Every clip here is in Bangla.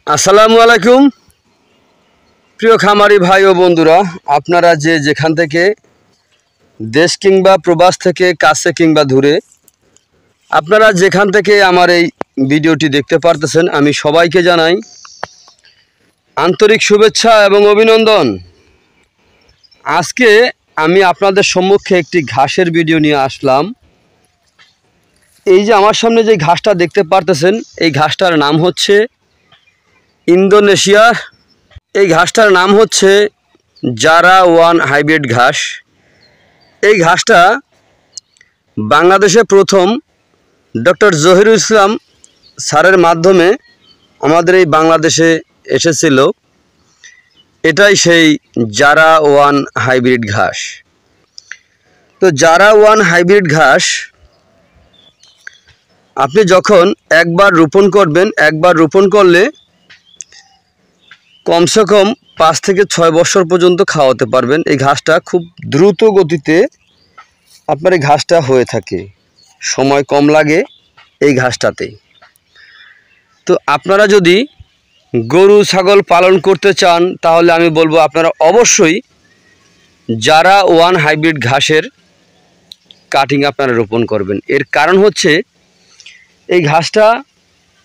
আসসালামু আলাইকুম প্রিয় খামারি ভাই ও বন্ধুরা, আপনারা যেখান থেকে দেশ কিংবা প্রবাস থেকে কাছে কিংবা দূরে আপনারা যেখান থেকে আমার এই ভিডিওটি দেখতে পারতেছেন, আমি সবাইকে জানাই আন্তরিক শুভেচ্ছা এবং অভিনন্দন। আজকে আমি আপনাদের সম্মুখে একটি ঘাসের ভিডিও নিয়ে আসলাম। এই যে আমার সামনে যে ঘাসটা দেখতে পারতেছেন, এই ঘাসটার নাম হচ্ছে ইন্দোনেশিয়া। এই ঘাসটার নাম হচ্ছে জারা ওয়ান হাইব্রিড ঘাস। এই ঘাসটা বাংলাদেশে প্রথম ডক্টর জহিরুল ইসলাম স্যারের মাধ্যমে আমাদের এই বাংলাদেশে এসেছিল। এটাই সেই জারা ওয়ান হাইব্রিড ঘাস। তো জারা ওয়ান হাইব্রিড ঘাস আপনি যখন একবার রোপণ করবেন, একবার রোপণ করলে কমসে কম 5 থেকে 6 বছর পর্যন্ত খাওয়াতে পারবেন। এই ঘাসটা খুব দ্রুত গতিতে আপনার এই ঘাসটা হয়ে থাকে, সময় কম লাগে এই ঘাসটাতে। তো আপনারা যদি গরু ছাগল পালন করতে চান, তাহলে আমি বলবো আপনারা অবশ্যই জারা ওয়ান হাইব্রিড ঘাসের কাটিং আপনারা রোপণ করবেন। এর কারণ হচ্ছে এই ঘাসটা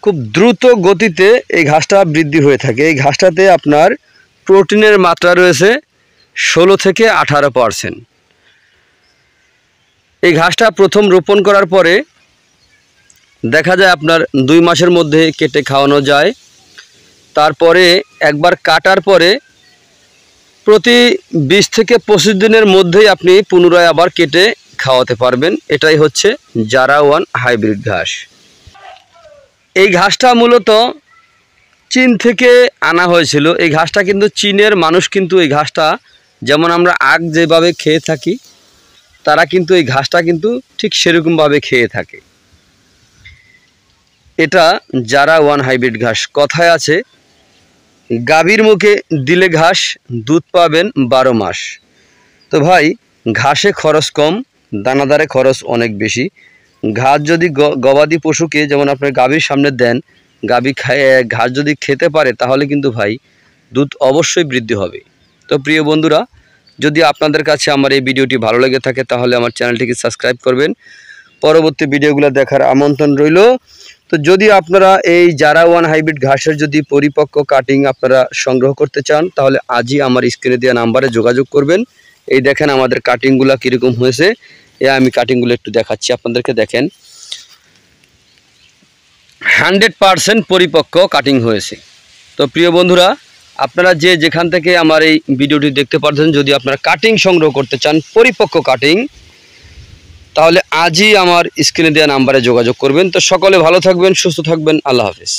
খুব দ্রুত গতিতে এই ঘাসটা বৃদ্ধি হয়ে থাকে। এই ঘাসটাতে আপনার প্রোটিনের মাত্রা রয়েছে 16 থেকে 18%। এই ঘাসটা প্রথম রোপণ করার পরে দেখা যায় আপনার 2 মাসের মধ্যে কেটে খাওয়ানো যায়। তারপরে একবার কাটার পরে প্রতি 20 থেকে 25 দিনের মধ্যেই আপনি পুনরায় আবার কেটে খাওয়াতে পারবেন। এটাই হচ্ছে জারা ওয়ান হাইব্রিড ঘাস। এই ঘাসটা মূলত চীন থেকে আনা হয়েছিল। এই ঘাসটা কিন্তু চীনের মানুষ কিন্তু এই ঘাসটা, যেমন আমরা আখ যেভাবে খেয়ে থাকি, তারা কিন্তু এই ঘাসটা কিন্তু ঠিক সেরকমভাবে খেয়ে থাকে। এটা জারা ওয়ান হাইব্রিড ঘাস। কথায় আছে, গাভীর মুখে দিলে ঘাস দুধ পাবেন 12 মাস। তো ভাই, ঘাসে খরচ কম, দানাদারে খরচ অনেক বেশি। ঘাস যদি গবাদি পশুকে, যেমন আপনার গাভীর সামনে দেন, গাভী ঘাস যদি খেতে পারে, তাহলে কিন্তু ভাই দুধ অবশ্যই বৃদ্ধি হবে। তো প্রিয় বন্ধুরা, যদি আপনাদের কাছে আমার এই ভিডিওটি ভালো লেগে থাকে, তাহলে আমার চ্যানেলটিকে সাবস্ক্রাইব করবেন। পরবর্তী ভিডিওগুলো দেখার আমন্ত্রণ রইল। তো যদি আপনারা এই জারা ওয়ান হাইব্রিড ঘাসের যদি পরিপক্ক কাটিং আপনারা সংগ্রহ করতে চান, তাহলে আজই আমার স্ক্রিনে দেওয়া নাম্বারে যোগাযোগ করবেন। এই দেখেন আমাদের কাটিংগুলো কীরকম হয়েছে। আমি কাটিংগুলো একটু দেখাচ্ছি আপনাদেরকে। দেখেন 100% পরিপক্ক কাটিং হয়েছে। তো প্রিয় বন্ধুরা, আপনারা যেখান থেকে আমার এই ভিডিওটি দেখতে পাচ্ছেন, যদি আপনারা কাটিং সংগ্রহ করতে চান, পরিপক্ক কাটিং, তাহলে আজই আমার স্ক্রিনে দেওয়া নাম্বারে যোগাযোগ করবেন। তো সকলে ভালো থাকবেন, সুস্থ থাকবেন। আল্লাহ হাফেজ।